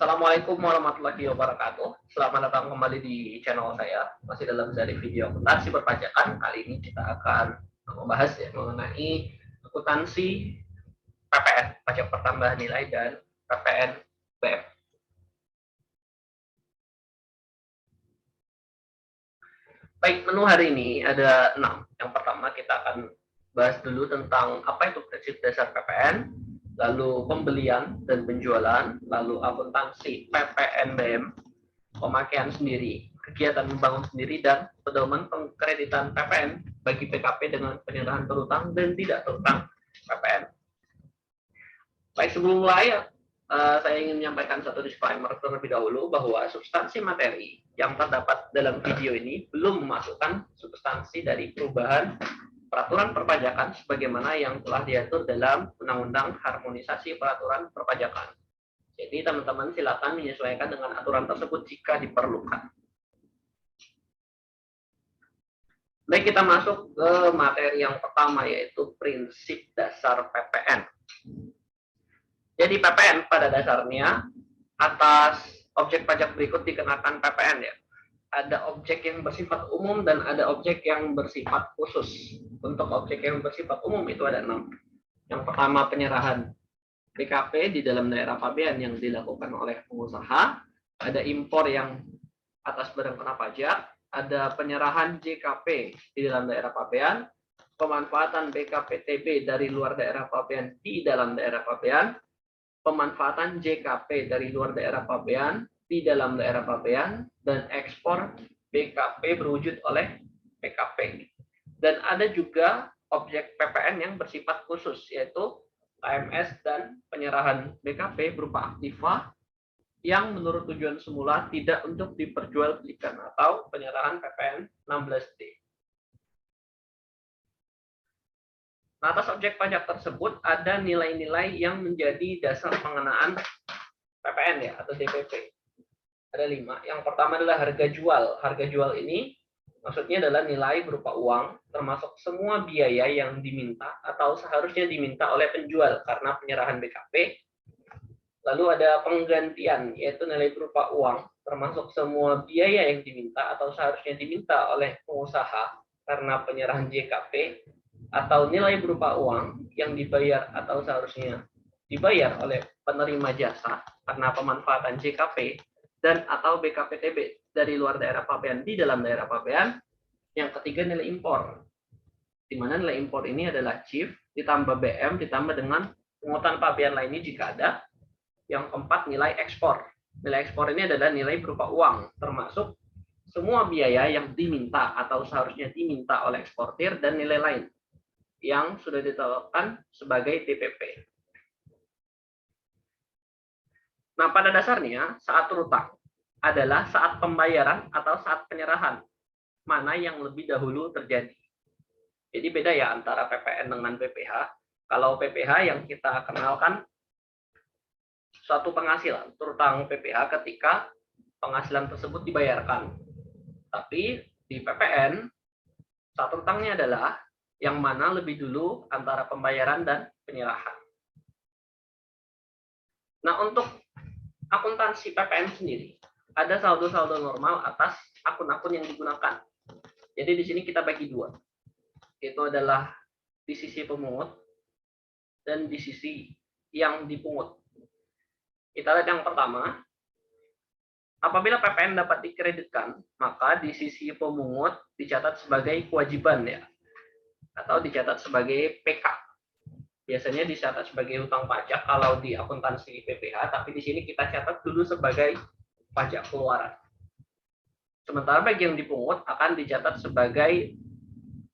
Assalamualaikum warahmatullahi wabarakatuh. Selamat datang kembali di channel saya. Masih dalam seri video akuntansi perpajakan. Kali ini kita akan membahas mengenai akuntansi PPN, pajak pertambahan nilai, dan PPN BM. Baik, menu hari ini ada 6. Yang pertama kita akan bahas dulu tentang apa itu prinsip dasar PPN, lalu pembelian dan penjualan, lalu akuntansi PPNBM, pemakaian sendiri, kegiatan membangun sendiri, dan pedoman pengkreditan PPN bagi PKP dengan penyerahan berutang dan tidak berutang PPN. Baik, sebelum mulai, saya ingin menyampaikan satu disclaimer terlebih dahulu bahwa substansi materi yang terdapat dalam video ini belum memasukkan substansi dari perubahan peraturan perpajakan sebagaimana yang telah diatur dalam Undang-Undang Harmonisasi Peraturan Perpajakan. Jadi teman-teman silakan menyesuaikan dengan aturan tersebut jika diperlukan. Baik, kita masuk ke materi yang pertama, yaitu prinsip dasar PPN. Jadi PPN pada dasarnya atas objek pajak berikut dikenakan PPN ya. Ada objek yang bersifat umum dan ada objek yang bersifat khusus. Untuk objek yang bersifat umum itu ada 6. Yang pertama penyerahan BKP di dalam daerah pabean yang dilakukan oleh pengusaha, ada impor yang atas barang kena pajak, ada penyerahan JKP di dalam daerah pabean, pemanfaatan BKPTB dari luar daerah pabean di dalam daerah pabean, pemanfaatan JKP dari luar daerah pabean di dalam daerah pabean, dan ekspor BKP berwujud oleh PKP. Dan ada juga objek PPN yang bersifat khusus, yaitu KMS dan penyerahan BKP berupa aktiva yang menurut tujuan semula tidak untuk diperjualbelikan, atau penyerahan PPN 16D. Nah, atas objek pajak tersebut ada nilai-nilai yang menjadi dasar pengenaan PPN ya, atau DPP. Ada 5. Yang pertama adalah harga jual. Harga jual ini maksudnya adalah nilai berupa uang, termasuk semua biaya yang diminta atau seharusnya diminta oleh penjual karena penyerahan BKP. Lalu ada penggantian, yaitu nilai berupa uang, termasuk semua biaya yang diminta atau seharusnya diminta oleh pengusaha karena penyerahan JKP, atau nilai berupa uang yang dibayar atau seharusnya dibayar oleh penerima jasa karena pemanfaatan JKP, dan atau BKPTB dari luar daerah pabean di dalam daerah pabean. Yang ketiga nilai impor, di mana nilai impor ini adalah CIF ditambah BM ditambah dengan pungutan pabean lainnya jika ada. Yang keempat nilai ekspor. Nilai ekspor ini adalah nilai berupa uang, termasuk semua biaya yang diminta atau seharusnya diminta oleh eksportir dan nilai lain yang sudah ditetapkan sebagai DPP. Nah, pada dasarnya saat berutang adalah saat pembayaran atau saat penyerahan. Mana yang lebih dahulu terjadi. Jadi beda ya antara PPN dengan PPH. Kalau PPH yang kita kenalkan suatu penghasilan, terutang PPH ketika penghasilan tersebut dibayarkan. Tapi di PPN saat utangnya adalah yang mana lebih dulu antara pembayaran dan penyerahan. Nah, untuk akuntansi PPN sendiri ada saldo-saldo normal atas akun-akun yang digunakan. Jadi di sini kita bagi 2. Itu adalah di sisi pemungut dan di sisi yang dipungut. Kita lihat yang pertama. Apabila PPN dapat dikreditkan, maka di sisi pemungut dicatat sebagai kewajiban ya, atau dicatat sebagai PK. Biasanya dicatat sebagai hutang pajak kalau di akuntansi PPH, tapi di sini kita catat dulu sebagai pajak keluaran. Sementara bagi yang dipungut akan dicatat sebagai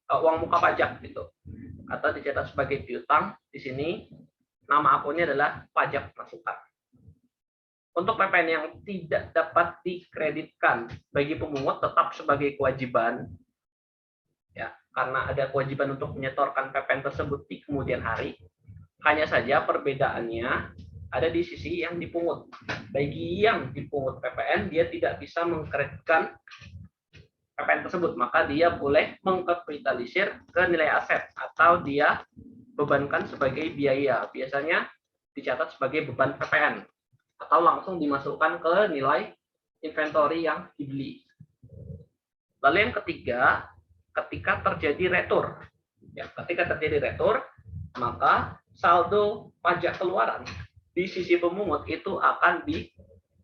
uang muka pajak gitu, atau dicatat sebagai piutang. Di sini nama akunnya adalah pajak masukan. Untuk PPN yang tidak dapat dikreditkan bagi pemungut tetap sebagai kewajiban ya, karena ada kewajiban untuk menyetorkan PPN tersebut di kemudian hari. Hanya saja perbedaannya ada di sisi yang dipungut. Bagi yang dipungut PPN, dia tidak bisa mengkreditkan PPN tersebut, maka dia boleh mengkapitalisir ke nilai aset atau dia bebankan sebagai biaya. Biasanya dicatat sebagai beban PPN. atau langsung dimasukkan ke nilai inventory yang dibeli. Lalu yang ketiga, ketika terjadi retur. Ya, ketika terjadi retur, maka saldo pajak keluaran di sisi pemungut itu akan di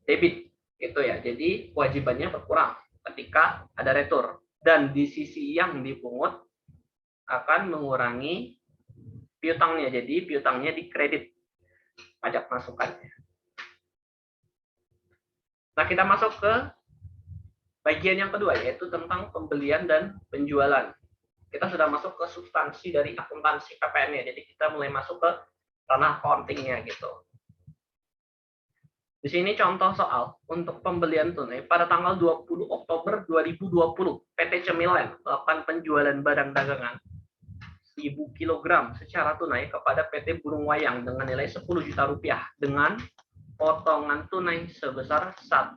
debit, gitu ya. Jadi kewajibannya berkurang ketika ada retur, dan di sisi yang dipungut akan mengurangi piutangnya. Jadi piutangnya dikredit pajak masukannya. Nah, kita masuk ke bagian yang kedua, yaitu tentang pembelian dan penjualan. Kita sudah masuk ke substansi dari akuntansi PPN-nya. Jadi kita mulai masuk ke ranah accounting-nya gitu. Di sini contoh soal untuk pembelian tunai pada tanggal 20 Oktober 2020, PT Cemilan melakukan penjualan barang dagangan 1.000 kg secara tunai kepada PT Burung Wayang dengan nilai 10 juta rupiah dengan potongan tunai sebesar 1,5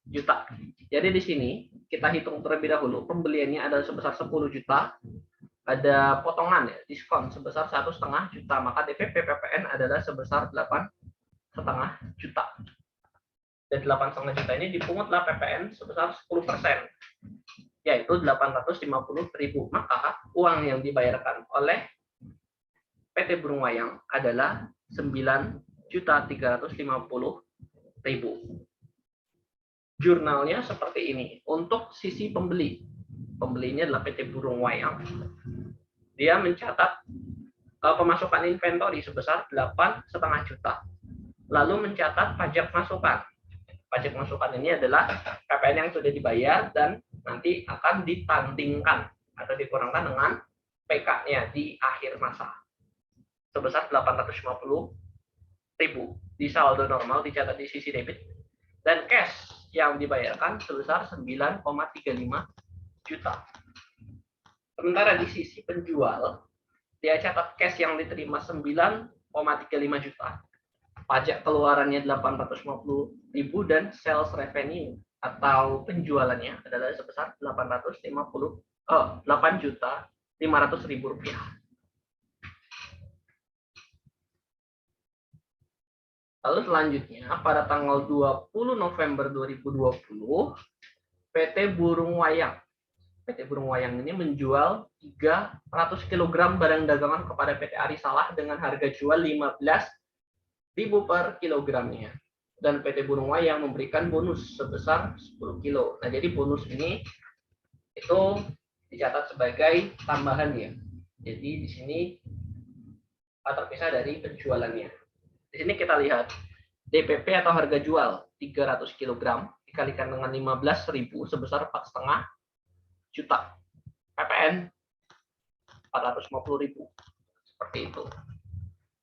juta. Jadi di sini kita hitung terlebih dahulu, pembeliannya adalah sebesar 10 juta, ada potongan ya, diskon sebesar 1,5 juta, maka DPP PPN adalah sebesar 8,5 juta. Dan 8,5 juta ini dipungutlah PPN sebesar 10%, yaitu 850.000. Maka uang yang dibayarkan oleh PT Burung Wayang adalah 9.350.000. Jurnalnya seperti ini. Untuk sisi pembeli, pembelinya adalah PT Burung Wayang. Dia mencatat pemasukan inventory sebesar 8,5 juta. Lalu mencatat pajak masukan. Pajak masukan ini adalah PPN yang sudah dibayar dan nanti akan ditandingkan atau dikurangkan dengan PK-nya di akhir masa. Sebesar 850.000. Di saldo normal dicatat di sisi debit, dan cash yang dibayarkan sebesar 9,35 juta. Sementara di sisi penjual, dia catat cash yang diterima 9,35 juta. Pajak keluarannya 850.000 dan sales revenue atau penjualannya adalah sebesar 8.500.000 rupiah. Lalu selanjutnya pada tanggal 20 November 2020, PT Burung Wayang ini menjual 300 kg barang dagangan kepada PT Arisalah dengan harga jual 15.000 per kilogramnya. Dan PT Burung Wayang memberikan bonus sebesar 10 kilo. Nah, jadi bonus ini itu dicatat sebagai tambahan ya. Jadi di sini terpisah dari penjualannya. Di sini kita lihat DPP atau harga jual 300 kg dikalikan dengan 15.000 sebesar 4,5 juta. PPN 450.000. Seperti itu.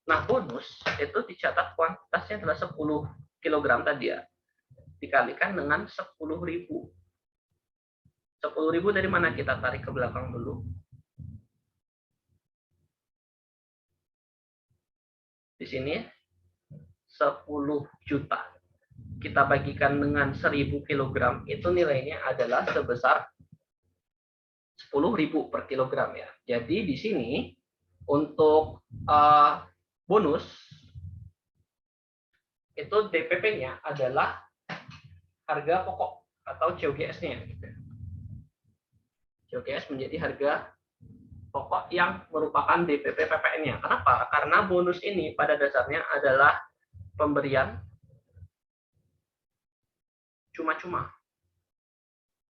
Nah, bonus itu dicatat kuantitasnya adalah 10 kg tadi ya. Dikalikan dengan 10.000. 10.000 dari mana, kita tarik ke belakang dulu. Di sini 10 juta. Kita bagikan dengan 1.000 kg, itu nilainya adalah sebesar 10.000 per kilogram ya. Jadi di sini untuk bonus itu DPP-nya adalah harga pokok atau COGS-nya. COGS menjadi harga pokok yang merupakan DPP PPN-nya. Kenapa? Karena bonus ini pada dasarnya adalah pemberian cuma-cuma.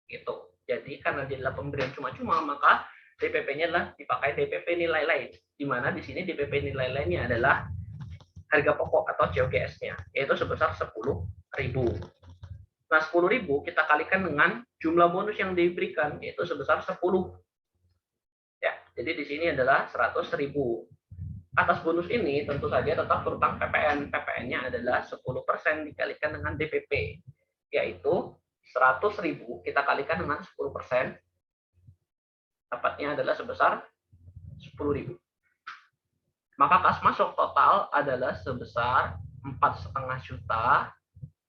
Gitu. Jadi karena dia adalah pemberian cuma-cuma, maka DPP-nya adalah dipakai DPP nilai lain. Di mana di sini DPP nilai lainnya adalah harga pokok atau COGS-nya, yaitu sebesar 10.000. Nah, 10.000 kita kalikan dengan jumlah bonus yang diberikan, yaitu sebesar 10. Ya, jadi di sini adalah 100.000. Atas bonus ini tentu saja tetap berutang PPN. PPN-nya adalah 10% dikalikan dengan DPP, yaitu 100.000 kita kalikan dengan 10%, dapatnya adalah sebesar 10.000. Maka kas masuk total adalah sebesar 4,5 juta.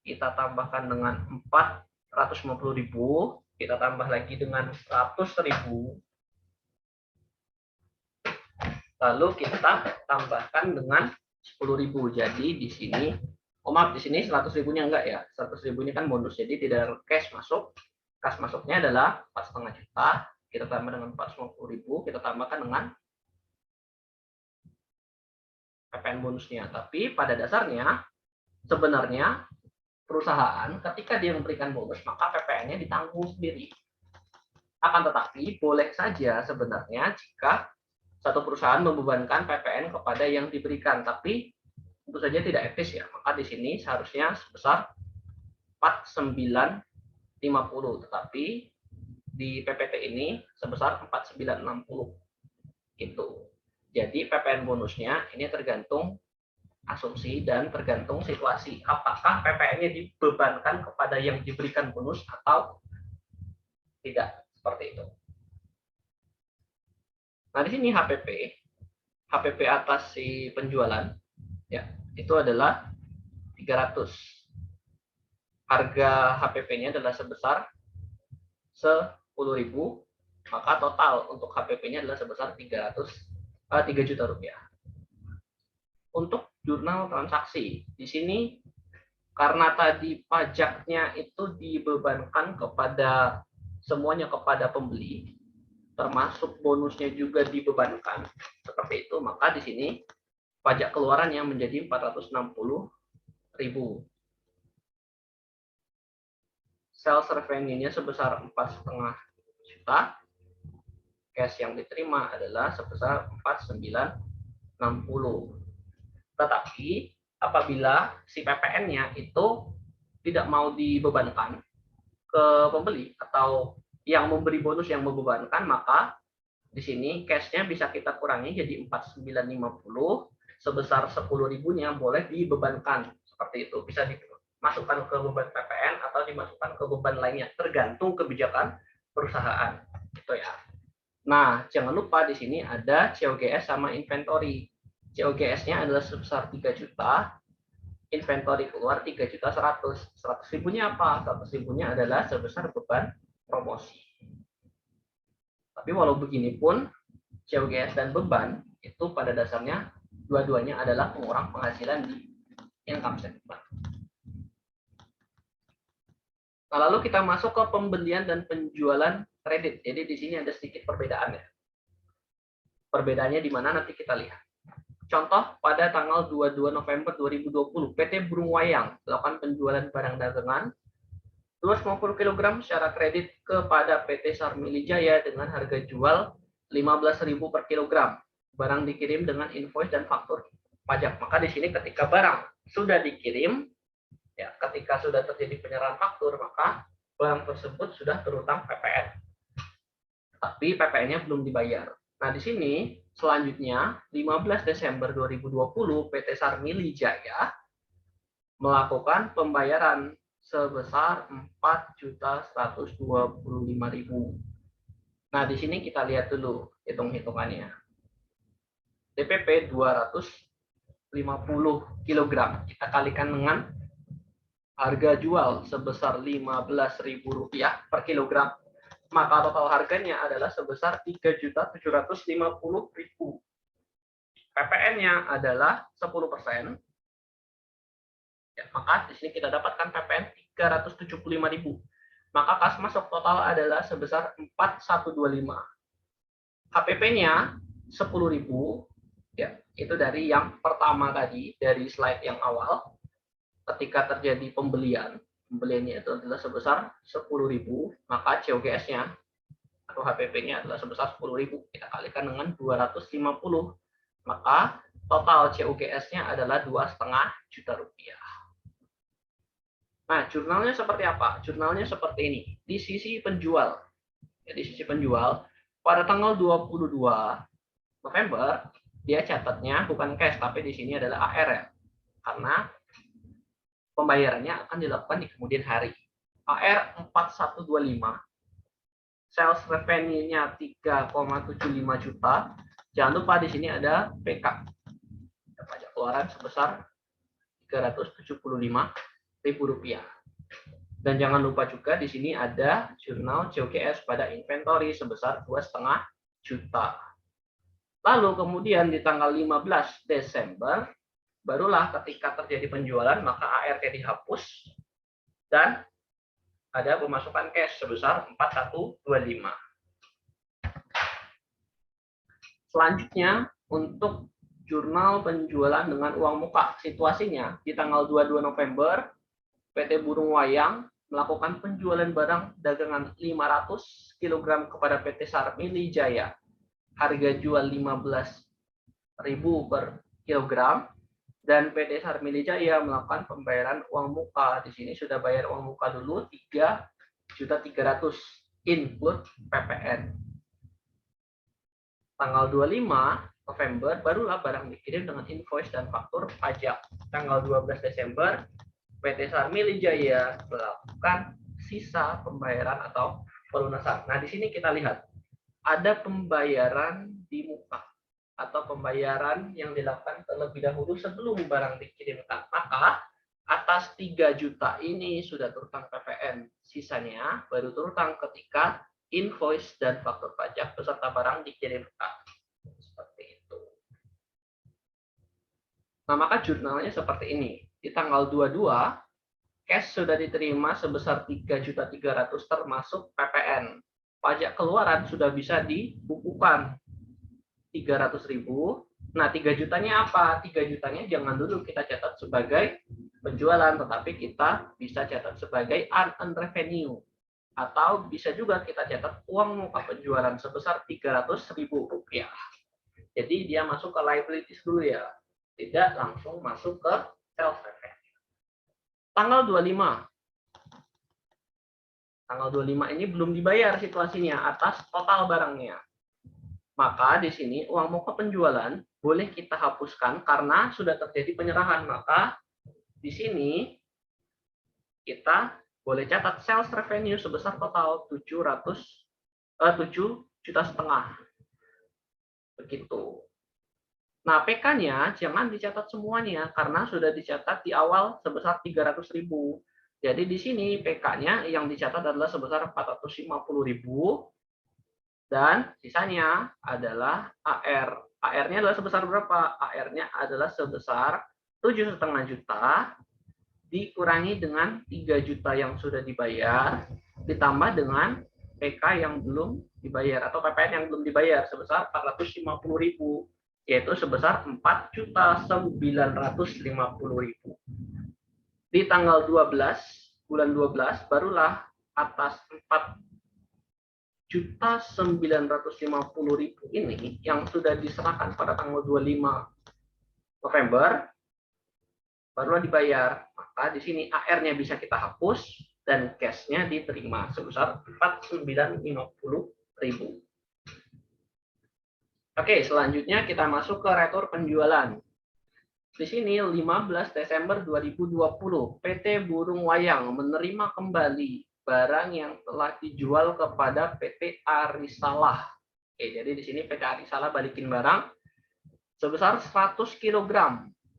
Kita tambahkan dengan 450.000, kita tambah lagi dengan 100.000. Lalu kita tambahkan dengan 10.000. Jadi di sini Oh maaf, di sini 100 ribunya enggak ya, 100 ribunya kan bonus, jadi tidak cash masuk. Kas masuknya adalah 4,5 juta, kita tambah dengan 450 ribu, kita tambahkan dengan PPN bonusnya. Tapi pada dasarnya sebenarnya perusahaan ketika dia memberikan bonus maka PPN-nya ditanggung sendiri. Akan tetapi boleh saja sebenarnya jika satu perusahaan membebankan PPN kepada yang diberikan, tapi tentu saja tidak etis ya. Maka di sini seharusnya sebesar 4950, tetapi di PPT ini sebesar 4960 gitu. Jadi PPN bonusnya ini tergantung asumsi dan tergantung situasi. Apakah PPN-nya dibebankan kepada yang diberikan bonus atau tidak, seperti itu. Nah, di sini HPP atas si penjualan ya, itu adalah 300. Harga HPP-nya adalah sebesar 10.000, maka total untuk HPP-nya adalah sebesar 3 juta rupiah. Untuk jurnal transaksi, di sini karena tadi pajaknya itu dibebankan kepada semuanya kepada pembeli, termasuk bonusnya juga dibebankan seperti itu, maka di sini pajak keluarannya menjadi 460.000. Sales revenue-nya sebesar 4,5 juta. Cash yang diterima adalah sebesar 4960. Tetapi apabila si PPN-nya itu tidak mau dibebankan ke pembeli atau yang memberi bonus yang membebankan, maka di sini cash-nya bisa kita kurangi jadi 4950, sebesar 10.000-nya boleh dibebankan seperti itu. Bisa dimasukkan ke beban PPN atau dimasukkan ke beban lainnya, tergantung kebijakan perusahaan. Itu ya. Nah, jangan lupa di sini ada COGS sama inventory. COGS-nya adalah sebesar 3 juta, inventory keluar 3.100.000. 100 ribunya apa? 100 ribunya adalah sebesar beban promosi. Tapi walau begini pun, COGS dan beban itu pada dasarnya dua-duanya adalah pengurang penghasilan di income statement. Nah, lalu kita masuk ke pembelian dan penjualan kredit. Jadi di sini ada sedikit perbedaannya. Perbedaannya di mana nanti kita lihat. Contoh, pada tanggal 22 November 2020, PT Burung Wayang melakukan penjualan barang dagangan 250 kg secara kredit kepada PT Sarmili Jaya dengan harga jual 15.000 per kilogram. Barang dikirim dengan invoice dan faktur pajak. Maka di sini ketika barang sudah dikirim, ya, ketika sudah terjadi penyerahan faktur, maka barang tersebut sudah terutang PPN. Tapi PPN-nya belum dibayar. Nah, di sini selanjutnya 15 Desember 2020 PT Sarmili Jaya melakukan pembayaran sebesar 4.125.000. Nah, di sini kita lihat dulu hitung-hitungannya. DPP 250 kg. Kita kalikan dengan harga jual sebesar Rp15.000 per kilogram. Maka total harganya adalah sebesar 3.750.000. PPN-nya adalah 10%. Ya, maka di sini kita dapatkan PPN 375.000. Maka kas masuk total adalah sebesar 4125. HPP-nya 10.000. Ya, itu dari yang pertama tadi, dari slide yang awal. Ketika terjadi pembeliannya itu adalah sebesar 10.000, maka COGS-nya atau HPP-nya adalah sebesar 10.000. Kita kalikan dengan 250, maka total COGS-nya adalah 2,5 juta rupiah. Nah, jurnalnya seperti apa? Jurnalnya seperti ini. Di sisi penjual, ya, di sisi penjual pada tanggal 22 November dia catatnya bukan cash, tapi di sini adalah AR ya, karena pembayarannya akan dilakukan di kemudian hari. AR 4125, sales revenue-nya 3,75 juta. Jangan lupa di sini ada PK, pajak keluaran sebesar Rp375.000. Dan jangan lupa juga di sini ada jurnal COGS pada inventory sebesar 2,5 juta. Lalu kemudian di tanggal 15 Desember barulah ketika terjadi penjualan maka ART dihapus dan ada pemasukan cash sebesar 4125. Selanjutnya untuk jurnal penjualan dengan uang muka. Situasinya di tanggal 22 November PT Burung Wayang melakukan penjualan barang dagangan 500 kg kepada PT Sarmili Jaya. Harga jual 15.000 per kilogram dan PT Sarmili Jaya melakukan pembayaran uang muka. Di sini sudah bayar uang muka dulu 3.300.000 include PPN. Tanggal 25 November barulah barang dikirim dengan invoice dan faktur pajak. Tanggal 12 Desember PT Sarmili Jaya melakukan sisa pembayaran atau pelunasan. Nah, di sini kita lihat ada pembayaran di muka atau pembayaran yang dilakukan terlebih dahulu sebelum barang dikirimkan. Maka atas 3 juta ini sudah terutang PPN. Sisanya baru terutang ketika invoice dan faktur pajak beserta barang dikirimkan. Seperti itu. Nah, maka jurnalnya seperti ini. Di tanggal 22, cash sudah diterima sebesar 3.300.000 termasuk PPN. Pajak keluaran sudah bisa dibukukan 300.000. Nah, 3 jutanya apa? 3 jutanya jangan dulu kita catat sebagai penjualan, tetapi kita bisa catat sebagai unearned revenue. Atau bisa juga kita catat uang muka penjualan sebesar Rp300.000. Jadi dia masuk ke liabilities dulu ya, tidak langsung masuk ke sales revenue. Tanggal 25. Tanggal 25 ini belum dibayar situasinya atas total barangnya. Maka di sini uang muka penjualan boleh kita hapuskan karena sudah terjadi penyerahan. Maka di sini kita boleh catat sales revenue sebesar total 7,5 juta. Begitu. Nah, PK-nya jangan dicatat semuanya karena sudah dicatat di awal sebesar 300.000. Jadi di sini PK-nya yang dicatat adalah sebesar 450.000 dan sisanya adalah AR. AR-nya adalah sebesar berapa? AR-nya adalah sebesar 7,5 juta dikurangi dengan 3 juta yang sudah dibayar, ditambah dengan PK yang belum dibayar atau PPN yang belum dibayar sebesar 450.000, yaitu sebesar 4.950.000. Di tanggal 12, bulan 12, barulah atas 4.950.000 ini yang sudah diserahkan pada tanggal 25 November, barulah dibayar. Maka di sini AR-nya bisa kita hapus dan cash-nya diterima sebesar 4.950.000. Oke, selanjutnya kita masuk ke retur penjualan. Di sini 15 Desember 2020, PT Burung Wayang menerima kembali barang yang telah dijual kepada PT Arisalah. Oke, jadi di sini PT Arisalah balikin barang sebesar 100 kg.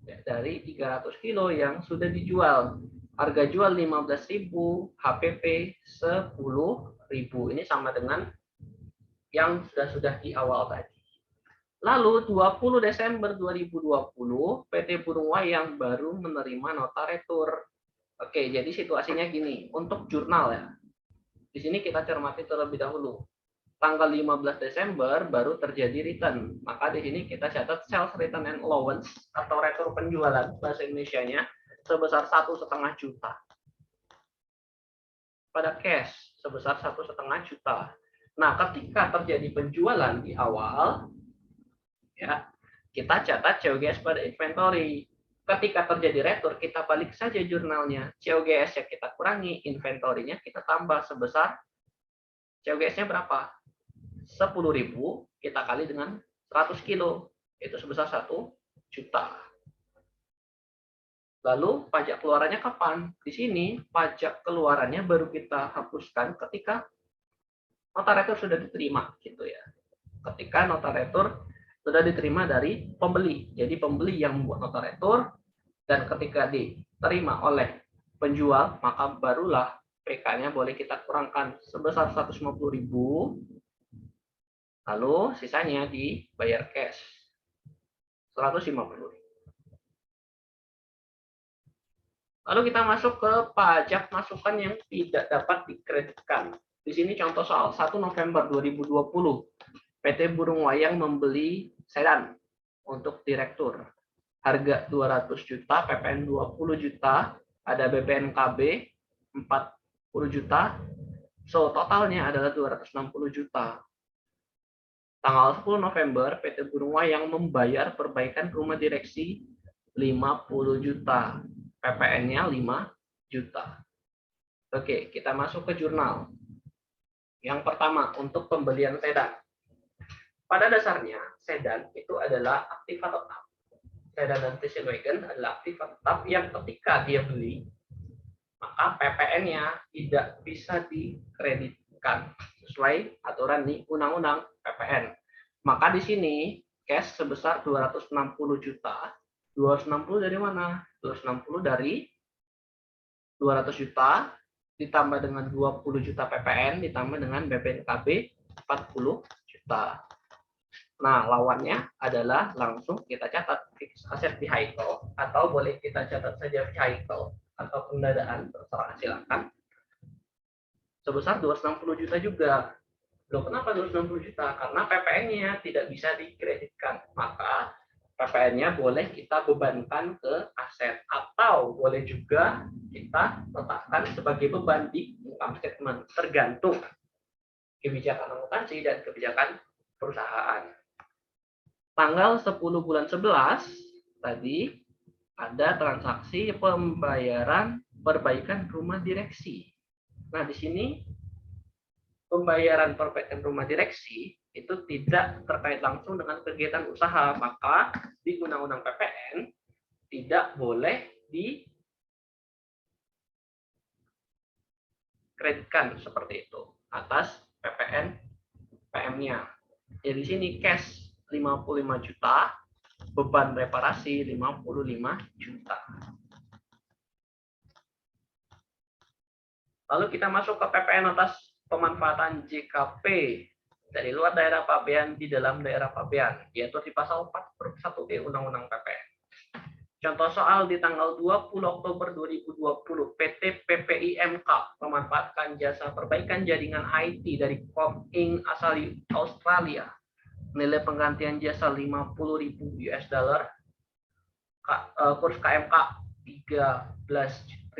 Dari 300 kilo yang sudah dijual. Harga jual 15.000, HPP 10.000. Ini sama dengan yang sudah di awal tadi. Lalu 20 Desember 2020, PT Burung Wayang baru menerima nota retur. Oke, jadi situasinya gini. Untuk jurnal ya. Di sini kita cermati terlebih dahulu. Tanggal 15 Desember baru terjadi return. Maka di sini kita catat sales return and allowance atau retur penjualan bahasa Indonesianya sebesar 1,5 juta. Pada cash sebesar 1,5 juta. Nah, ketika terjadi penjualan di awal, ya kita catat COGS pada inventory. Ketika terjadi retur, kita balik saja jurnalnya. COGS-nya kita kurangi, inventory-nya kita tambah sebesar COGS-nya berapa? 10.000 kita kali dengan 100 kilo, itu sebesar 1 juta. Lalu pajak keluarannya kapan? Di sini pajak keluarannya baru kita hapuskan ketika nota retur sudah diterima, gitu ya. Ketika nota retur sudah diterima dari pembeli. Jadi pembeli yang membuat nota retur dan ketika diterima oleh penjual, maka barulah PK-nya boleh kita kurangkan sebesar 150.000. Lalu sisanya dibayar cash 150.000. Lalu kita masuk ke pajak masukan yang tidak dapat dikreditkan. Di sini contoh soal 1 November 2020. PT Burung Wayang membeli sedan untuk direktur. Harga 200 juta, PPN 20 juta, ada BPNKB 40 juta. So, totalnya adalah 260 juta. Tanggal 10 November, PT Burung Wayang membayar perbaikan rumah direksi 50 juta. PPN-nya 5 juta. Oke, kita masuk ke jurnal. Yang pertama, untuk pembelian sedan. Pada dasarnya, sedan itu adalah aktiva tetap. Sedan dan station wagon adalah aktiva tetap yang ketika dia beli, maka PPN-nya tidak bisa dikreditkan sesuai aturan di Undang-Undang PPN. Maka di sini cash sebesar 260 juta. 260 dari mana? 260 dari 200 juta ditambah dengan 20 juta PPN ditambah dengan BPNKB 40 juta. Nah, lawannya adalah langsung kita catat fixed asset vehicle atau boleh kita catat saja vehicle atau pendanaan, terserah silakan. Sebesar 260 juta juga. Loh, kenapa 260 juta? Karena PPN-nya tidak bisa dikreditkan. Maka PPN-nya boleh kita bebankan ke aset atau boleh juga kita letakkan sebagai beban di income statement, tergantung kebijakan akuntansi dan kebijakan perusahaan. Tanggal 10 bulan 11 tadi ada transaksi pembayaran perbaikan rumah direksi. Nah, di sini pembayaran perbaikan rumah direksi itu tidak terkait langsung dengan kegiatan usaha, maka di Undang-Undang PPN tidak boleh dikreditkan seperti itu atas PPN PM-nya. Jadi di sini cash 55 juta, beban reparasi 55 juta. Lalu kita masuk ke PPN atas pemanfaatan JKP dari luar daerah pabean di dalam daerah pabean, yaitu di pasal 4/1 Undang-Undang PPN. Contoh soal di tanggal 20 Oktober 2020, PT PPIMK memanfaatkan jasa perbaikan jaringan IT dari Com Inc. asal Australia. Nilai penggantian jasa 50.000 US dollar, kurs KMK 13.000,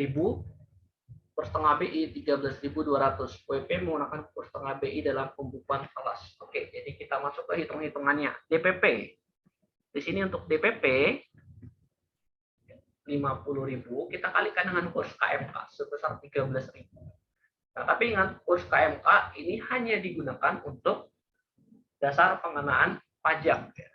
kurs tengah BI 13.200. WP menggunakan kurs tengah BI dalam pembukuan kelas. Oke, jadi kita masuk ke hitung-hitungannya. DPP. Di sini untuk DPP 50.000 kita kalikan dengan kurs KMK sebesar 13.000. Nah, tapi ingat kurs KMK ini hanya digunakan untuk dasar pengenaan pajak ya.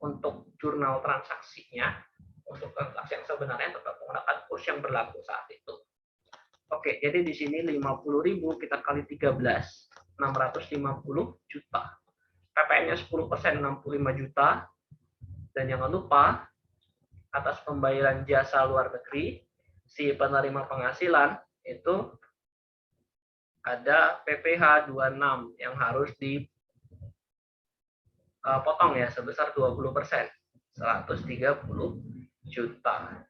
Untuk jurnal transaksinya, untuk transaksi yang sebenarnya tetap menggunakan kurs yang berlaku saat itu. Oke, jadi di sini 50.000 kita kali 13, 650 juta. PPN-nya 10%, 65 juta. Dan jangan lupa, atas pembayaran jasa luar negeri, si penerima penghasilan itu ada PPh 26 yang harus dipotong ya sebesar 20%, 130 juta.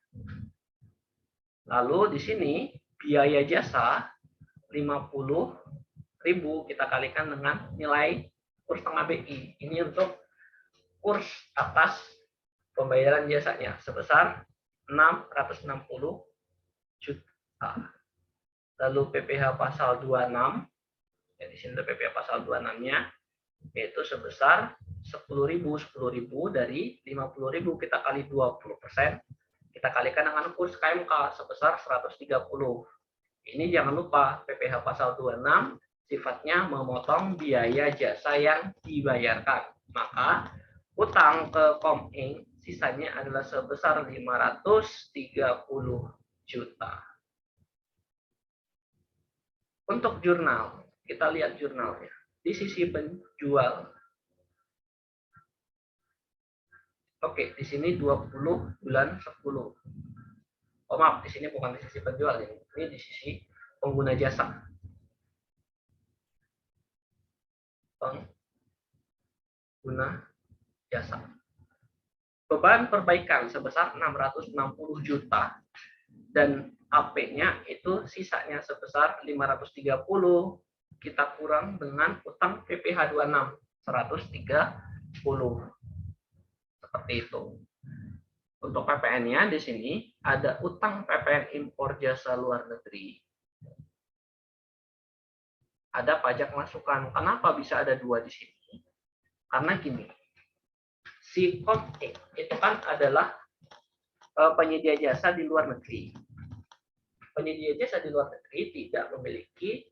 Lalu di sini biaya jasa 50.000 kita kalikan dengan nilai kurs tengah BI. Ini untuk kurs atas pembayaran jasanya sebesar 660 juta. Lalu PPh pasal 26, ya di sini ada PPh pasal 26-nya, yaitu sebesar 10.000 dari 50.000 kita kali 20%, kita kalikan dengan kurs KMK sebesar 130. Ini jangan lupa PPh pasal 26 sifatnya memotong biaya jasa yang dibayarkan. Maka utang ke Com Inc. sisanya adalah sebesar 530 juta. Untuk jurnal, kita lihat jurnalnya. Di sisi penjual. Oke, di sini 20 bulan 10. Oh maaf, di sini bukan di sisi penjual ini. Ini di sisi pengguna jasa. Pengguna jasa. Beban perbaikan sebesar 660 juta. dan AP-nya itu sisanya sebesar 530, kita kurang dengan utang PPh 26 130. Seperti itu. Untuk PPN-nya di sini ada utang PPN impor jasa luar negeri. Ada pajak masukan. Kenapa bisa ada dua di sini? Karena gini, si Komtek itu kan adalah penyedia jasa di luar negeri. Penyedia jasa di luar negeri tidak memiliki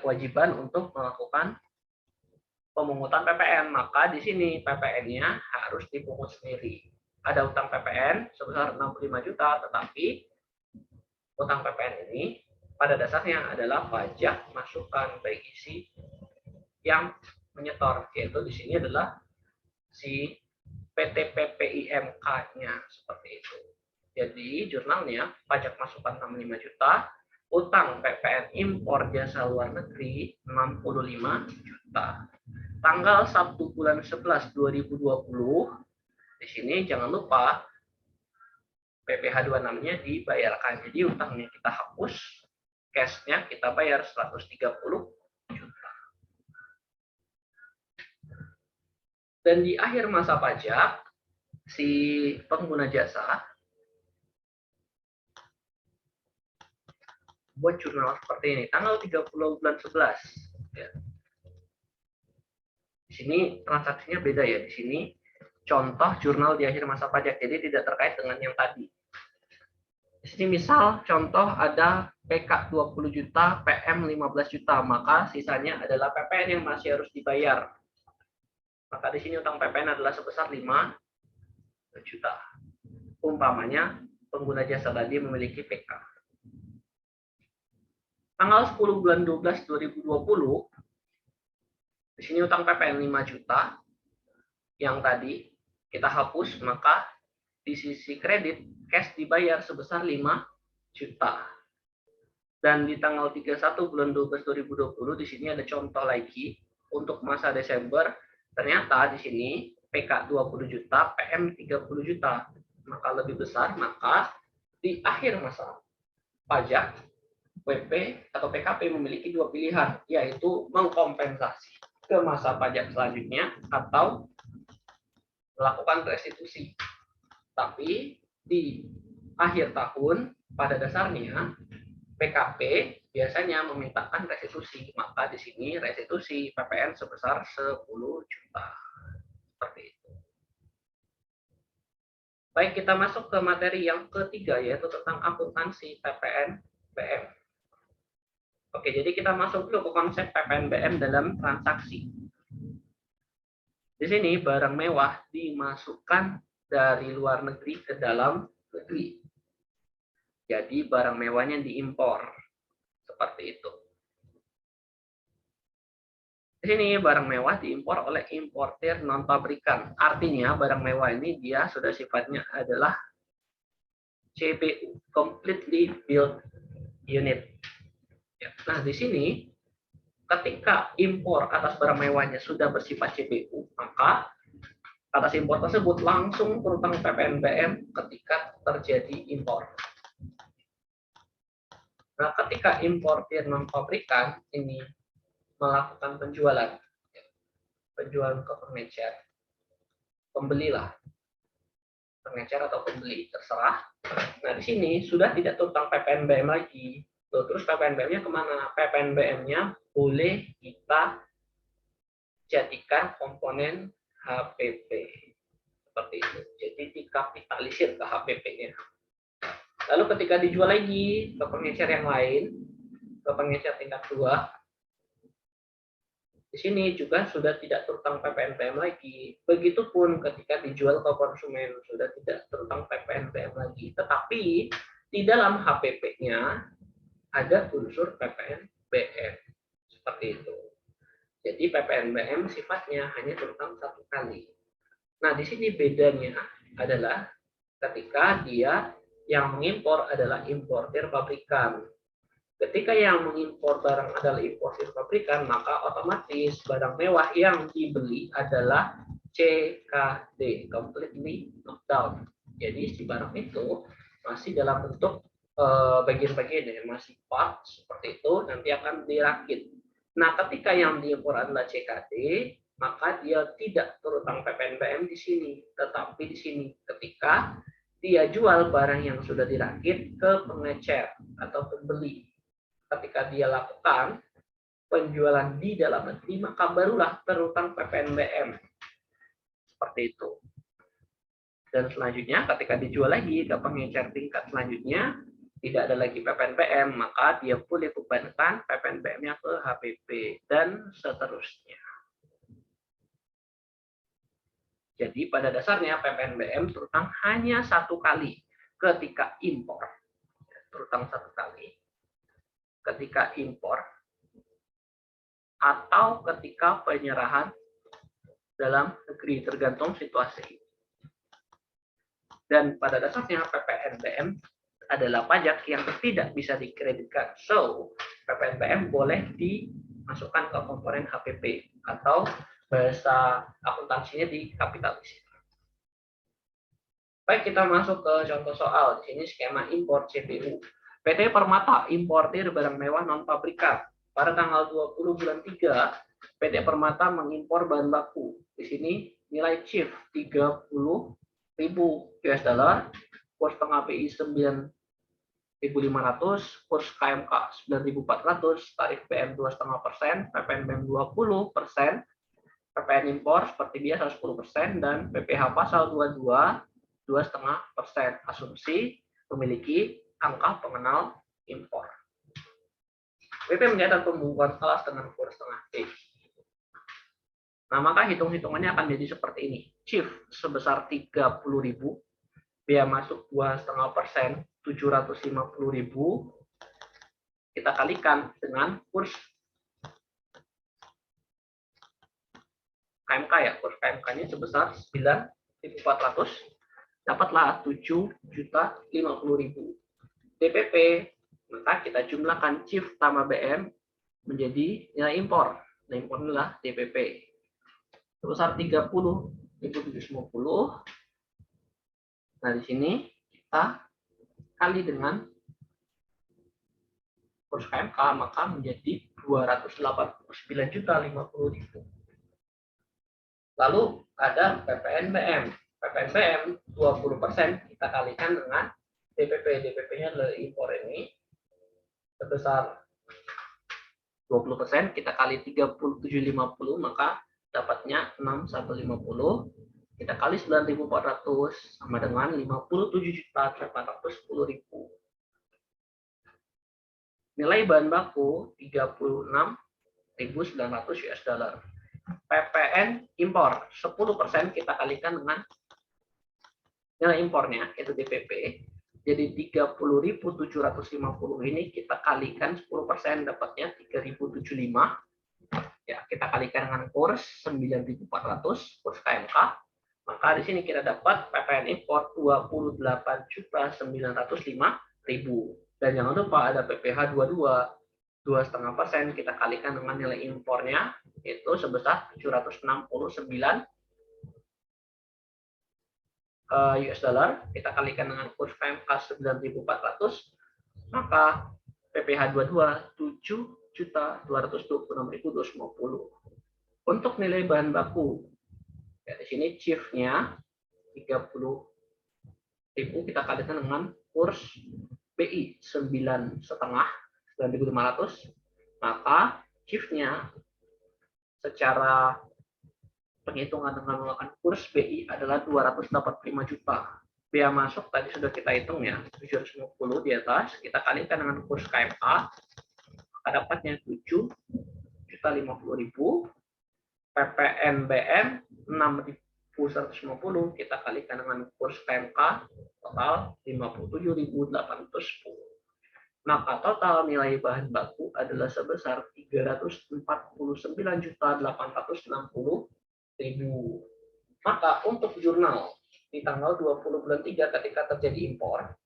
kewajiban untuk melakukan pemungutan PPN. Maka di sini PPN-nya harus dipungut sendiri. Ada utang PPN sebesar 65 juta, tetapi utang PPN ini pada dasarnya adalah pajak masukan bagi si yang menyetor, yaitu di sini adalah si PT PPIMK-nya, seperti itu. Jadi jurnalnya pajak masukan 65 juta, utang PPN impor jasa luar negeri 65 juta. Tanggal 1 bulan 11 2020, di sini jangan lupa PPh 26-nya dibayarkan. Jadi utangnya kita hapus, cash-nya kita bayar 130 juta. Dan di akhir masa pajak, si pengguna jasa buat jurnal seperti ini, tanggal 30 bulan 11. Ya. Di sini transaksinya beda ya. Di sini contoh jurnal di akhir masa pajak, jadi tidak terkait dengan yang tadi. Di sini misal contoh ada PK 20 juta, PM 15 juta, maka sisanya adalah PPN yang masih harus dibayar. Maka di sini utang PPN adalah sebesar 5 juta. Umpamanya pengguna jasa tadi memiliki PK. Tanggal 10 bulan 12 2020, di sini utang PPN 5 juta. Yang tadi kita hapus, maka di sisi kredit cash dibayar sebesar 5 juta. Dan di tanggal 31 bulan 12 2020 di sini ada contoh lagi untuk masa Desember. Ternyata di sini PK 20 juta, PM 30 juta. Maka lebih besar, maka di akhir masa pajak WP atau PKP memiliki dua pilihan, yaitu mengkompensasi ke masa pajak selanjutnya atau melakukan restitusi. Tapi di akhir tahun pada dasarnya PKP biasanya memintakan restitusi, maka di sini restitusi PPN sebesar 10 juta. Seperti itu. Baik, kita masuk ke materi yang ketiga, yaitu tentang akuntansi PPN BM. Oke, jadi kita masuk dulu ke konsep PPN BM dalam transaksi. Di sini barang mewah dimasukkan dari luar negeri ke dalam negeri. Jadi barang mewahnya diimpor. Seperti itu. Di sini barang mewah diimpor oleh importir non pabrikan. Artinya barang mewah ini dia sudah sifatnya adalah CBU, completely built unit. Nah, di sini ketika impor atas barang mewahnya sudah bersifat CBU, maka atas impor tersebut langsung berutang PPN BM ketika terjadi impor. Nah, ketika importir non pabrikan ini melakukan penjualan ke pengecer, pembelilah, pengecer atau pembeli terserah. Nah, di sini sudah tidak terutang PPN BM lagi. Terus PPN BM-nya kemana? PPN BM-nya boleh kita jadikan komponen HPP. Seperti itu. Jadi dikapitalisir ke HPP-nya. Lalu ketika dijual lagi ke pengecer yang lain, ke pengecer tingkat 2, di sini juga sudah tidak terutang PPN BM lagi. Begitupun ketika dijual ke konsumen, sudah tidak terutang PPN BM lagi. Tetapi di dalam HPP-nya ada unsur PPN BM. Seperti itu. Jadi PPN BM sifatnya hanya terutang satu kali. Nah, di sini bedanya adalah ketika dia yang mengimpor adalah importir pabrikan. Ketika yang mengimpor barang adalah importir pabrikan, maka otomatis barang mewah yang dibeli adalah CKD, completely knocked down. Jadi si barang itu masih dalam bentuk bagian-bagian yang masih part seperti itu, nanti akan dirakit. Nah, ketika yang diimpor adalah CKD, maka dia tidak terutang PPNBM di sini, tetapi di sini ketika dia jual barang yang sudah dirakit ke pengecer atau pembeli. Ketika dia lakukan penjualan di dalam negeri, maka barulah terutang PPNBM. Seperti itu. Dan selanjutnya ketika dijual lagi ke pengecer tingkat selanjutnya, tidak ada lagi PPNBM, maka dia boleh bebankan PPNBM-nya ke HPP dan seterusnya. Jadi pada dasarnya PPNBM terutang hanya satu kali ketika impor. Terutang satu kali ketika impor atau ketika penyerahan dalam negeri, tergantung situasi. Dan pada dasarnya PPNBM adalah pajak yang tidak bisa dikreditkan. So, PPNBM boleh dimasukkan ke komponen HPP atau bahasa akuntansinya dikapitalisasi. Baik, kita masuk ke contoh soal. Di sini skema impor CPU. PT Permata importir barang mewah non pabrikat. Pada tanggal 20 bulan 3, PT Permata mengimpor bahan baku. Di sini nilai CIF 30.000 US dollar, kurs tengah PI 9.500, kurs KMK 9.400, tarif PM 2,5%, PPNBM 20%, PPN impor seperti biasa 10%, dan PPh pasal 22 2,5%. Asumsi memiliki angka pengenal impor. PP mencatat pembukuan kelas dengan kurs tengah P. Nah, maka hitung-hitungannya akan jadi seperti ini. CIF sebesar 30.000, biaya masuk 2,5%, 750.000, kita kalikan dengan kurs KMK ya, kurs KMK-nya sebesar 9.400, dapatlah 7.050.000. DPP, maka kita jumlahkan CIF tambah BM menjadi nilai impor. Nilai impor adalah DPP. Sebesar 30.750. Nah, di sini kita kali dengan kurs KMK, maka menjadi 289.050.000. Lalu ada PPNBM. PPNBM 20% kita kalikan dengan DPP. DPP-nya adalah impor ini sebesar 20%, kita kali 3750, maka dapatnya 6.150. Kita kali 9.400 sama dengan 57.810.000. Nilai bahan baku 36.900 US dollar. PPN impor 10% kita kalikan dengan nilai impornya, yaitu DPP. Jadi 30.750 ini kita kalikan 10%, dapatnya 3.075. Ya, kita kalikan dengan kurs 9.400, kurs KMK. Maka di sini kita dapat PPN impor 28.905.000. Dan jangan lupa ada PPh 2,5%, kita kalikan dengan nilai impornya, yaitu sebesar 769 US dollar, kita kalikan dengan kurs KMK 9.400, maka PPh 22 7.226.250. Untuk nilai bahan baku, ya, di sini CIF-nya 30.000 kita kalikan dengan kurs BI 9,5, 9.500, maka CIF-nya secara penghitungan dengan menggunakan kurs BI adalah 285 juta. Biaya masuk tadi sudah kita hitung ya, 750 di atas, kita kalikan dengan kurs KMK, maka dapatnya 7.050.000. PPNBM 6.150, kita kalikan dengan kurs KMK, total 57.810. Maka total nilai bahan baku adalah sebesar 349.860.000. Maka untuk jurnal di tanggal 20 bulan 3 ketika terjadi impor,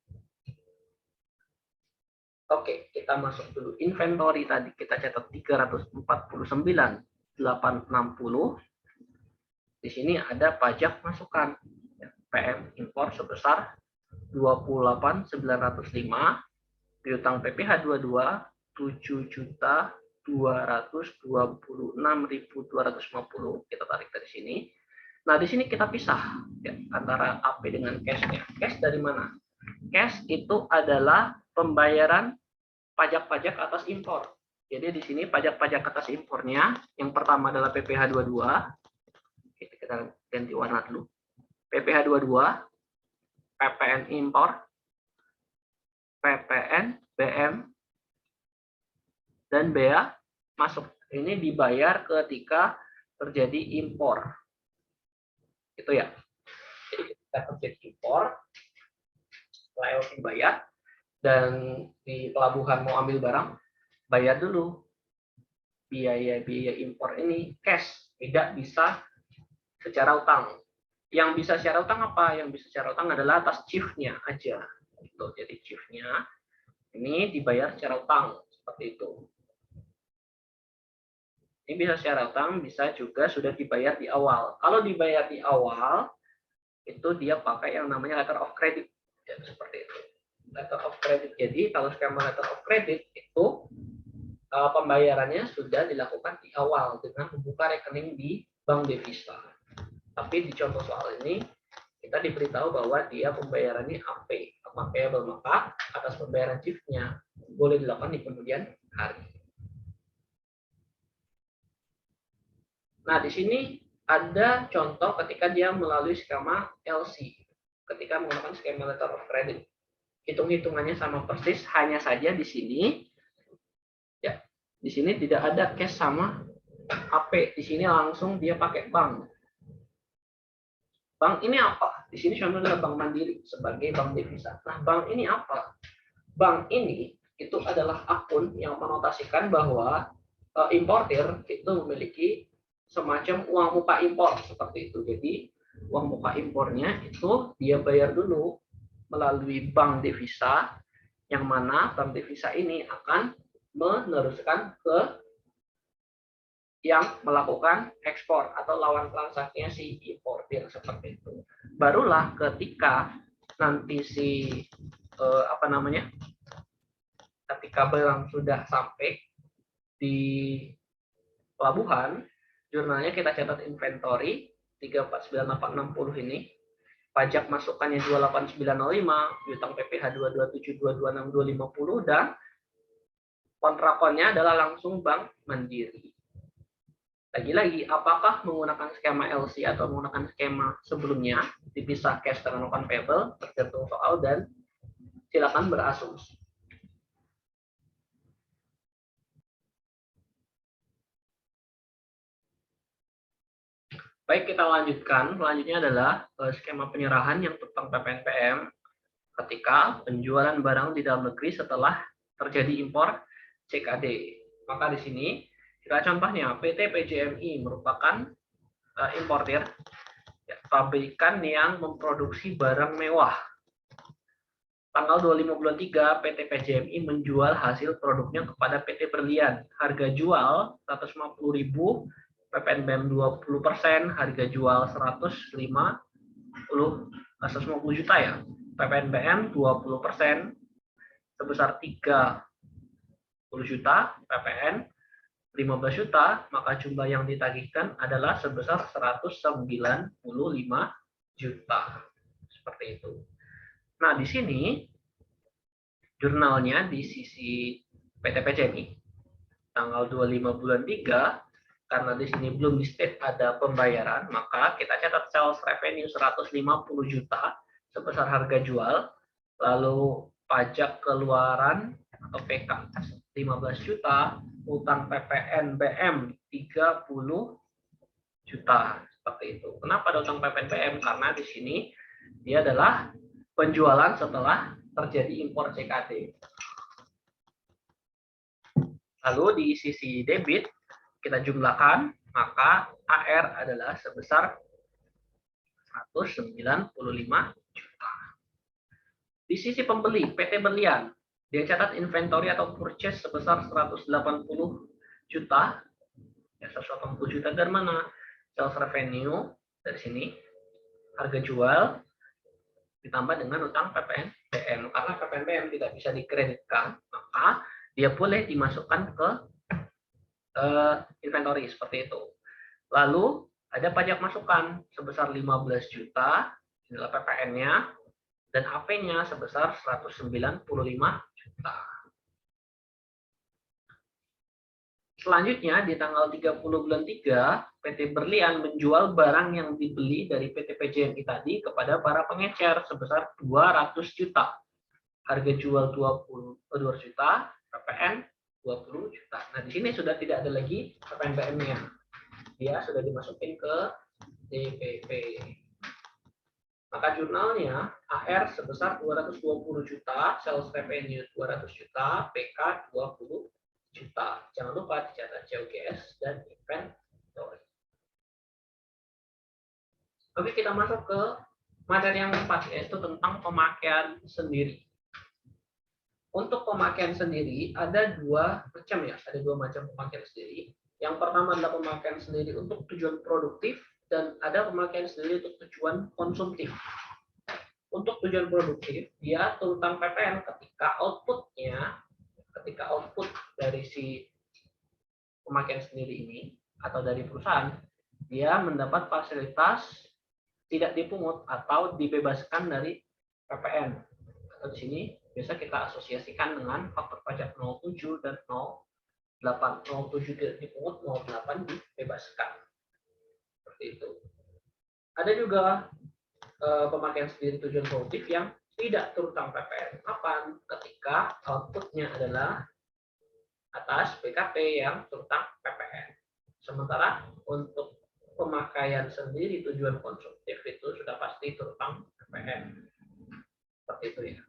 oke, kita masuk dulu inventory tadi kita catat 349.860. Di sini ada pajak masukan PM impor sebesar 28.905, piutang PPh 22 7.226.250, kita tarik dari sini. Nah, di sini kita pisah ya, antara AP dengan cash-nya. Cash dari mana? Cash itu adalah pembayaran pajak-pajak atas impor. Jadi di sini pajak-pajak atas impornya, yang pertama adalah PPh 22. Kita ganti warna dulu. PPh 22, PPN impor, PPN BM, dan bea masuk. Ini dibayar ketika terjadi impor. Itu ya. Jadi ketika terjadi impor, setelah dibayar, dan di pelabuhan mau ambil barang, bayar dulu. Biaya impor ini cash, tidak bisa secara utang. Yang bisa secara utang apa? Yang bisa secara utang adalah atas chief-nya aja. Gitu. Jadi chief-nya ini dibayar secara utang seperti itu. Ini bisa secara utang, bisa juga sudah dibayar di awal. Kalau dibayar di awal, itu dia pakai yang namanya letter of credit. Ya, seperti itu. Letter of credit. Jadi kalau skema letter of credit itu pembayarannya sudah dilakukan di awal dengan membuka rekening di bank devisa. Tapi di contoh soal ini kita diberitahu bahwa dia pembayarannya AP, account payable, maka atas pembayaran chief-nya boleh dilakukan di kemudian hari. Nah, di sini ada contoh ketika dia melalui skema LC, ketika menggunakan skema letter of credit. Hitung-hitungannya sama persis, hanya saja di sini ya, di sini tidak ada cash sama AP. Di sini langsung dia pakai bank. Bank ini apa? Di sini contohnya adalah Bank Mandiri sebagai bank devisa. Nah, bank ini apa? Bank ini itu adalah akun yang menotasikan bahwa importir itu memiliki semacam uang muka impor seperti itu. Jadi uang muka impornya itu dia bayar dulu melalui bank devisa, yang mana bank devisa ini akan meneruskan ke yang melakukan ekspor atau lawan transaksinya si importir seperti itu. Barulah ketika nanti ketika barang sudah sampai di pelabuhan, jurnalnya kita catat inventory 349860 ini, pajak masukannya 28905, piutang PPh 227226250, dan kontrakonnya adalah langsung Bank Mandiri. Lagi-lagi, apakah menggunakan skema LC atau menggunakan skema sebelumnya, dipisah cash dengan account payable, tergantung soal, dan silakan berasumsi. Baik, kita lanjutkan. Selanjutnya adalah skema penyerahan yang tentang PPNBM ketika penjualan barang di dalam negeri setelah terjadi impor CKD. Maka di sini kita contohnya PT PJMI merupakan importir pabrikan yang memproduksi barang mewah. Tanggal 25 bulan 3, PT PJMI menjual hasil produknya kepada PT Berlian. Harga jual 150.000, PPNBM 20%, harga jual 150 juta ya. PPNBM 20% sebesar 30 juta, PPN 15 juta, maka jumlah yang ditagihkan adalah sebesar 195 juta. Seperti itu. Nah, di sini jurnalnya di sisi PT PJMI tanggal 25 bulan 3, karena di sini belum di state ada pembayaran, maka kita catat sales revenue 150 juta sebesar harga jual, lalu pajak keluaran atau PK 15 juta, utang PPNBM 30 juta, seperti itu. Kenapa ada utang PPNBM? Karena di sini dia adalah penjualan setelah terjadi impor CKD. Lalu di sisi debit kita jumlahkan, maka AR adalah sebesar 195 juta. Di sisi pembeli, PT Berlian, dia catat inventory atau purchase sebesar 180 juta. Ya, 180 juta dari mana? Sales revenue dari sini, harga jual ditambah dengan utang PPNBM. Karena PPNBM tidak bisa dikreditkan, maka dia boleh dimasukkan ke inventory seperti itu. Lalu ada pajak masukan sebesar 15 juta, inilah PPN-nya, dan AP-nya sebesar 195 juta. Selanjutnya, di tanggal 30 bulan 3, PT Berlian menjual barang yang dibeli dari PT PJMI tadi kepada para pengecer sebesar 200 juta. Harga jual 2 juta, PPN 20 juta. Nah, di sini sudah tidak ada lagi PPNBM-nya. Dia sudah dimasukin ke DPP. Maka jurnalnya AR sebesar 220 juta, sales revenue 200 juta, PK 20 juta. Jangan lupa dicatat COGS dan inventory. Oke, kita masuk ke materi yang keempat, yaitu tentang pemakaian sendiri. Untuk pemakaian sendiri ada dua macam ya, ada dua macam pemakaian sendiri. Yang pertama adalah pemakaian sendiri untuk tujuan produktif dan ada pemakaian sendiri untuk tujuan konsumtif. Untuk tujuan produktif, dia tentang PPN ketika output dari si pemakaian sendiri ini atau dari perusahaan, dia mendapat fasilitas tidak dipungut atau dibebaskan dari PPN. Atau di sini biasa kita asosiasikan dengan faktor pajak 07 dan 08. 07 tidak dipungut, 08 dibebaskan. Seperti itu. Ada juga pemakaian sendiri tujuan produktif yang tidak terutang PPN. Kapan? Ketika outputnya adalah atas PKP yang terutang PPN. Sementara untuk pemakaian sendiri tujuan konsumtif itu sudah pasti terutang PPN. Seperti itu ya.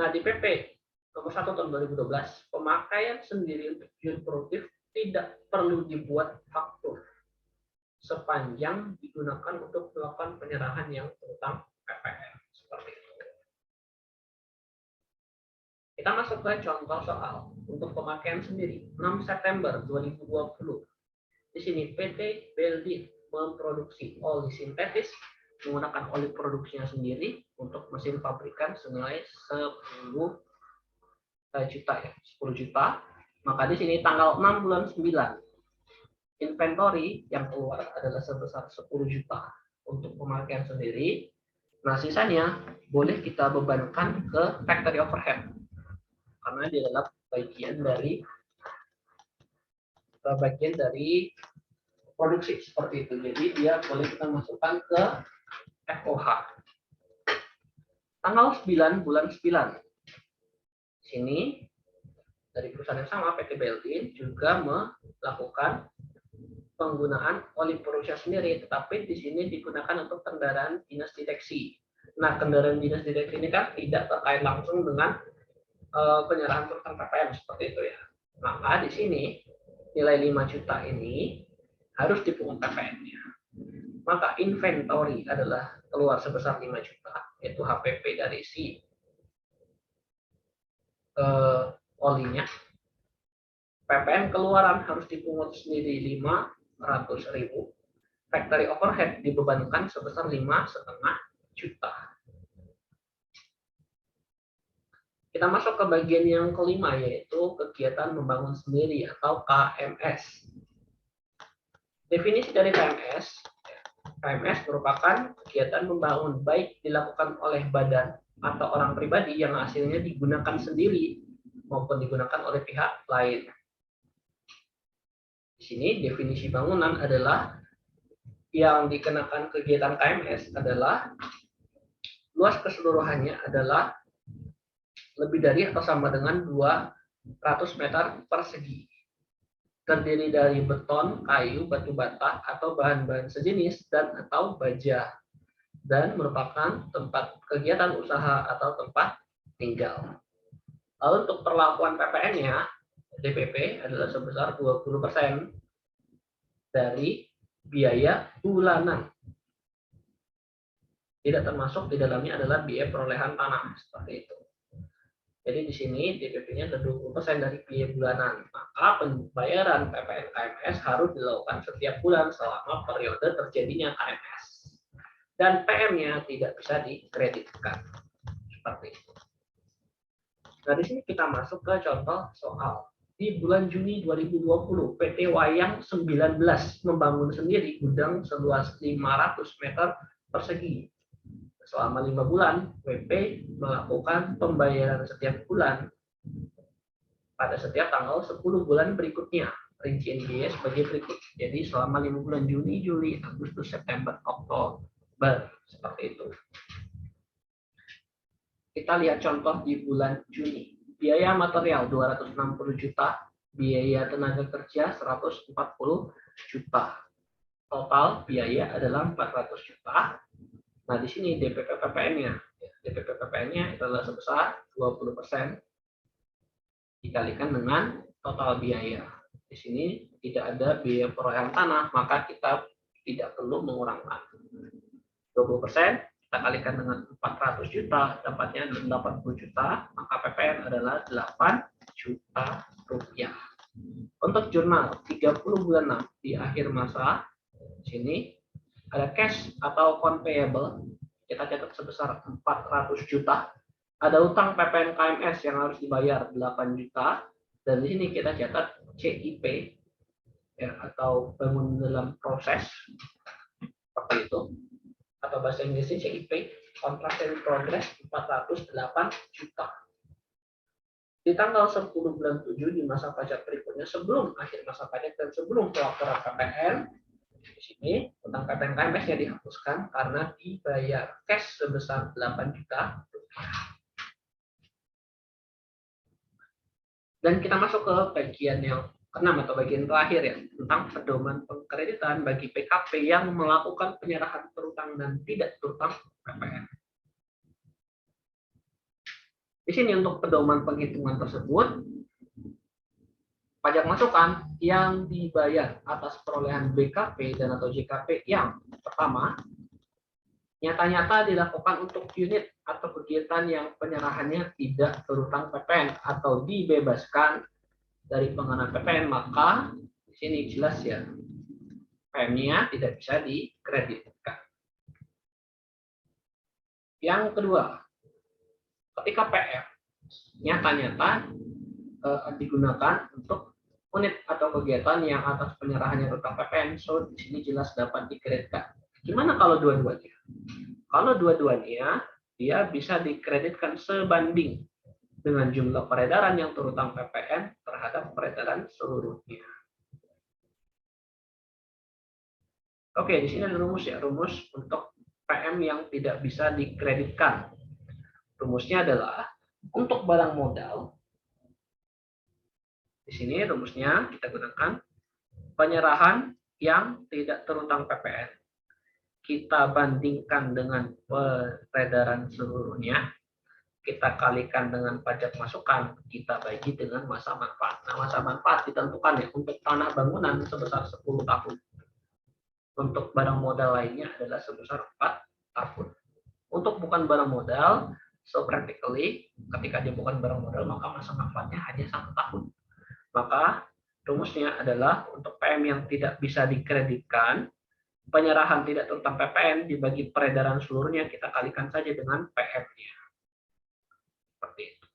Nah, di PP nomor 1 tahun 2012, pemakaian sendiri untuk tujuan produktif tidak perlu dibuat faktur sepanjang digunakan untuk melakukan penyerahan yang terutang PPN. Seperti itu. Kita masuk ke contoh soal untuk pemakaian sendiri. 6 September 2020. Di sini PT Beldit memproduksi oli sintetis menggunakan oli produksinya sendiri untuk mesin pabrikan senilai 10 juta ya, 10 juta. Maka di sini tanggal 6 bulan 9 inventory yang keluar adalah sebesar 10 juta untuk pemakaian sendiri. Nah, sisanya boleh kita bebankan ke factory overhead karena dia adalah bagian dari produksi seperti itu. Jadi dia boleh kita masukkan ke FOH. Tanggal 9 bulan 9. Sini dari perusahaan yang sama PT Beldin juga melakukan penggunaan oli produksi sendiri, tetapi di sini digunakan untuk kendaraan dinas deteksi. Nah, kendaraan dinas deteksi ini kan tidak terkait langsung dengan penyerahan terutang PPN seperti itu ya. Maka di sini nilai 5 juta ini harus dipungut PPN-nya. Maka inventory adalah keluar sebesar 5 juta, yaitu HPP dari si olinya. PPN keluaran harus dipungut sendiri 500.000. Factory overhead dibebankan sebesar 5,5 juta. Kita masuk ke bagian yang kelima, yaitu kegiatan membangun sendiri atau KMS. Definisi dari KMS, KMS merupakan kegiatan membangun baik dilakukan oleh badan atau orang pribadi yang hasilnya digunakan sendiri maupun digunakan oleh pihak lain. Di sini definisi bangunan adalah yang dikenakan kegiatan KMS adalah luas keseluruhannya adalah lebih dari atau sama dengan 200 meter persegi. Terdiri dari beton, kayu, batu bata, atau bahan-bahan sejenis dan atau baja. Dan merupakan tempat kegiatan usaha atau tempat tinggal. Lalu untuk perlakuan PPN-nya, DPP adalah sebesar 20% dari biaya bulanan. Tidak termasuk di dalamnya adalah biaya perolehan tanah, seperti itu. Jadi di sini DPP-nya ada 20% dari biaya bulanan. Maka pembayaran PPN KMS harus dilakukan setiap bulan selama periode terjadinya KMS. dan PM-nya tidak bisa dikreditkan. Seperti itu. Nah, di sini kita masuk ke contoh soal. Di bulan Juni 2020, PT Wayang 19 membangun sendiri gudang seluas 500 meter persegi. Selama 5 bulan, WP melakukan pembayaran setiap bulan pada setiap tanggal 10 bulan berikutnya. Rincian biaya sebagai berikut. Jadi selama 5 bulan Juni, Juli, Agustus, September, Oktober. Seperti itu. Kita lihat contoh di bulan Juni. Biaya material 260 juta, biaya tenaga kerja 140 juta. Total biaya adalah 400 juta. Nah, di sini DPP PPN-nya. DPP PPN-nya adalah sebesar 20% dikalikan dengan total biaya. Di sini tidak ada biaya perolehan tanah, maka kita tidak perlu mengurangkan. 20% kita kalikan dengan 400 juta, dapatnya 80 juta, maka PPN adalah 8 juta rupiah. Untuk jurnal 30 bulan 6 di akhir masa, di sini ada cash atau account payable, kita catat sebesar 400 juta. Ada utang PPN KMS yang harus dibayar 8 juta, dan di sini kita catat CIP ya, atau bangun dalam proses, seperti itu. Atau bahasa Inggrisnya CIP, Contract in Progress 408 juta. Di tanggal 10 bulan 7 di masa pajak berikutnya, sebelum akhir masa pajak dan sebelum pelaporan PPN, di sini utang PPN KMS-nya dihapuskan karena dibayar cash sebesar 8 juta rupiah. Dan kita masuk ke bagian yang keenam atau bagian terakhir ya, tentang pedoman pengkreditan bagi PKP yang melakukan penyerahan terutang dan tidak terutang PPN. Di sini untuk pedoman penghitungan tersebut, pajak masukan yang dibayar atas perolehan BKP dan atau JKP yang pertama, nyata-nyata dilakukan untuk unit atau kegiatan yang penyerahannya tidak terutang PPN atau dibebaskan dari pengenaan PPN, maka di sini jelas ya, PM-nya tidak bisa dikreditkan. Yang kedua, ketika PM nyata-nyata digunakan untuk unit atau kegiatan yang atas penyerahannya terutang PPN, so di sini jelas dapat dikreditkan. Gimana kalau dua-duanya? Kalau dua-duanya, dia bisa dikreditkan sebanding dengan jumlah peredaran yang terutang PPN terhadap peredaran seluruhnya. Oke, di sini ada rumus ya, rumus untuk PM yang tidak bisa dikreditkan. Rumusnya adalah untuk barang modal. Di sini rumusnya kita gunakan penyerahan yang tidak terutang PPN. Kita bandingkan dengan peredaran seluruhnya, kita kalikan dengan pajak masukan, kita bagi dengan masa manfaat. Nah, masa manfaat ditentukan ya untuk tanah bangunan sebesar 10 tahun. Untuk barang modal lainnya adalah sebesar 4 tahun. Untuk bukan barang modal, so practically ketika dia bukan barang modal, maka masa manfaatnya hanya 1 tahun. Maka rumusnya adalah untuk PM yang tidak bisa dikreditkan, penyerahan tidak terutang PPN dibagi peredaran seluruhnya, kita kalikan saja dengan PM-nya. Seperti itu.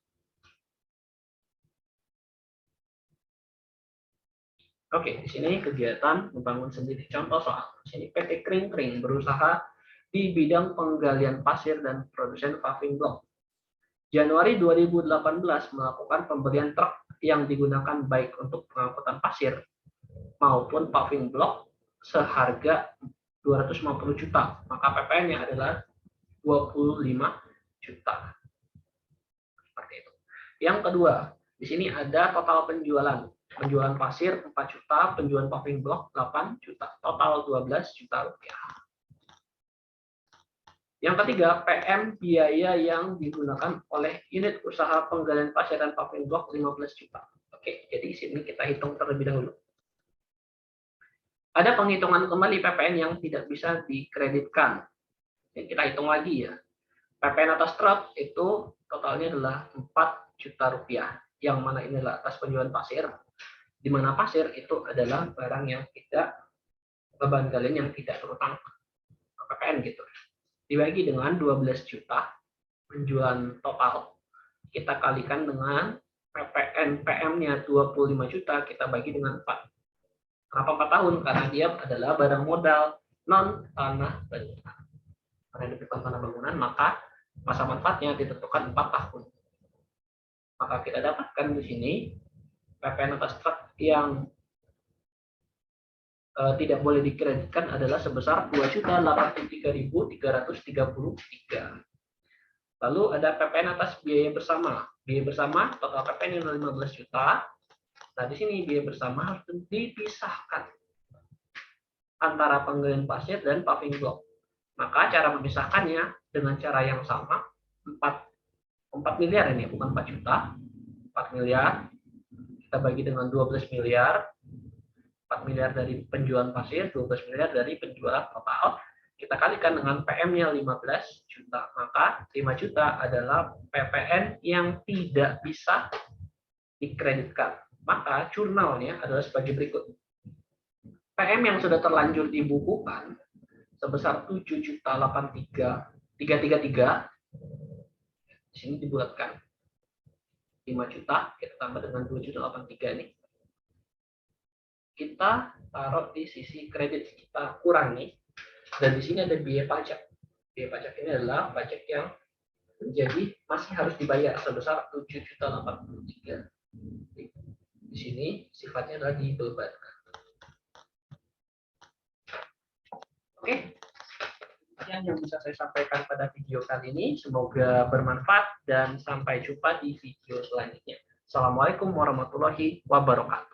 Oke, di sini kegiatan membangun sendiri. Contoh soal. Di sini PT Kring Kring berusaha di bidang penggalian pasir dan produsen paving block. Januari 2018 melakukan pembelian truk yang digunakan baik untuk pengangkutan pasir maupun paving block seharga 250 juta, maka PPN-nya adalah 25 juta. Seperti itu. Yang kedua, di sini ada total penjualan. Penjualan pasir 4 juta, penjualan paving block 8 juta, total 12 juta rupiah. Yang ketiga, PM biaya yang digunakan oleh unit usaha penggalian pasir dan paving block 15 juta. Oke, jadi di sini kita hitung terlebih dahulu. Ada penghitungan kembali PPN yang tidak bisa dikreditkan. Kita hitung lagi ya. PPN atas truk itu totalnya adalah 4 juta rupiah. Yang mana ini adalah atas penjualan pasir. Di mana pasir itu adalah barang yang tidak, beban galian yang tidak terutang PPN gitu. dibagi dengan 12 juta penjualan total, kita kalikan dengan PPN PM-nya 25 juta, kita bagi dengan 4. Kenapa 4 tahun? Karena dia adalah barang modal non tanah bangunan. Karena ini bukan tanah bangunan, maka masa manfaatnya ditentukan 4 tahun. Maka kita dapatkan di sini PPN atas truk yang tidak boleh dikreditkan adalah sebesar 2.083.333. Lalu ada PPN atas biaya bersama. Biaya bersama total PPN yang 15 juta. Nah, di sini biaya bersama harus dipisahkan antara penggalian pasir dan paving block. Maka cara memisahkannya dengan cara yang sama, 4 miliar ini, bukan 4 juta. 4 miliar kita bagi dengan 12 miliar. 4 miliar dari penjualan pasir, 12 miliar dari penjualan total. Kita kalikan dengan PM-nya 15 juta. Maka 5 juta adalah PPN yang tidak bisa dikreditkan. Maka jurnalnya adalah sebagai berikut. PM yang sudah terlanjur dibukukan sebesar 7.083.333. Di sini dibulatkan 5 juta, kita tambah dengan 2.083 ini. Kita taruh di sisi kredit, kita kurangi, dan di sini ada biaya pajak. Biaya pajak ini adalah pajak yang menjadi masih harus dibayar sebesar 7.083. Di sini sifatnya adalah dibebankan. Oke, sekian yang bisa saya sampaikan pada video kali ini. Semoga bermanfaat dan sampai jumpa di video selanjutnya. Assalamualaikum warahmatullahi wabarakatuh.